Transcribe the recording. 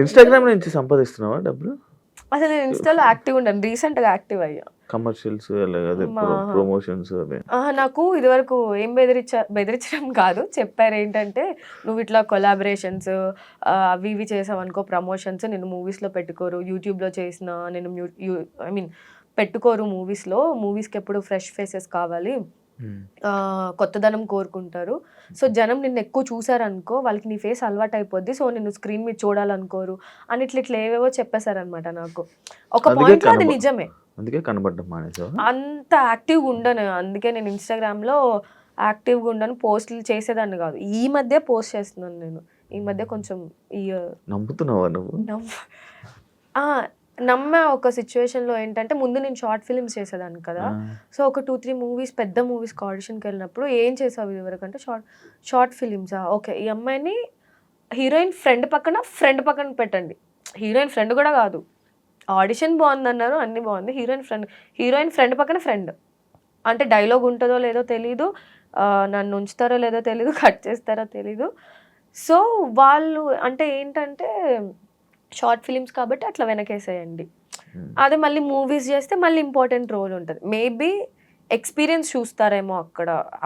Instagram నుంచి సంపాదిస్తున్నావా డబ్బులు? అసలు నేను ఇన్‌స్టాలో యాక్టివ్ ఉండను. రీసెంట్‌గా యాక్టివ్ అయ్యా. కమర్షియల్స్ అదే మా ప్రమోషన్స్ అవే. నాకు ఇదివరకు ఏం బెదిరించడం కాదు. చెప్పారేంటంటే, "నువ్వు ఇట్లా కొలాబరేషన్స్ అవి ఇవి చేసావనుకో ప్రమోషన్స్ నిన్ను మూవీస్‌లో పెట్టుకోరు. యూట్యూబ్‌లో చేసినా నిన్ను ఐ మీన్ పెట్టుకోరు మూవీస్‌లో. మూవీస్‌కెప్పుడు ఫ్రెష్ ఫేసెస్ కావాలి. హ్మ్. కొత్తదనం కోరుకుంటారు. సో, జనం నిన్నెక్కువ చూసారనుకో, వాళ్ళకి నీ ఫేస్ అలవాటయిపోద్ది. సో, నిన్ను స్క్రీన్ మీద చూడాలనుకోరు" అని ఇట్లా ఏవేవో చెప్పేసారనమాట నాకు. ఒక అందుకే పాయింట్‌లో అది నిజమే. అందుకే కనపడడం మానేసావా? అంత యాక్టివ్‌గా ఉండను. అందుకే నేను ఇన్‌స్టాగ్రామ్‌లో యాక్టివ్‌గా ఉండను. పోస్టులు చేసేదాన్ని గాదు. ఈ మధ్య పోస్ట్ చేస్తున్నాను నేను. ఈ మధ్య కొంచెం ఈ నమ్ముతున్నావా నువ్వు? నమ్మ ఆ! నమ్మా ఒక సిట్యుయేషన్‌లో ఏంటంటే, ముందు నేను షార్ట్ ఫిల్మ్స్ చేసేదాన్ని కదా! ఆ! సో, ఒక 2, 3 మూవీస్ పెద్ద మూవీస్‌కి ఆడిషన్‌కెళ్ళినప్పుడు "ఏం చేసావు ఇదివరకంటే?" షార్ట్ ఫిల్మ్సా? ఓకే. ఈ అమ్మాయిని హీరోయిన్ ఫ్రెండ్ పక్కన పెట్టండి. హీరోయిన్ ఫ్రెండ్ గూడా గాదు. ఆడిషన్ బావుందన్నారు. అన్నీ బావుంది. హీరోయిన్ ఫ్రెండ్ పక్కన ఫ్రెండ్. అంటే డైలాగ్ ఉంటదో లేదో తెలీదు. నన్ను ఉంచుతారో లేదో తెలీదు. కట్ చేస్తారో తెలీదు. సో, వాళ్ళు అంటే ఏంటంటే షార్ట్ ఫిల్మ్స్ కాబట్టి అట్లా వెనకేసేయండి. హ్మ్. అదే మళ్ళీ మూవీస్ జేస్తే మళ్ళీ ఇంపార్టెంట్ రోల్ ఉంటది. మేబీ ఎక్స్‌పీరియన్స్ చూస్తారేమో అక్కడ.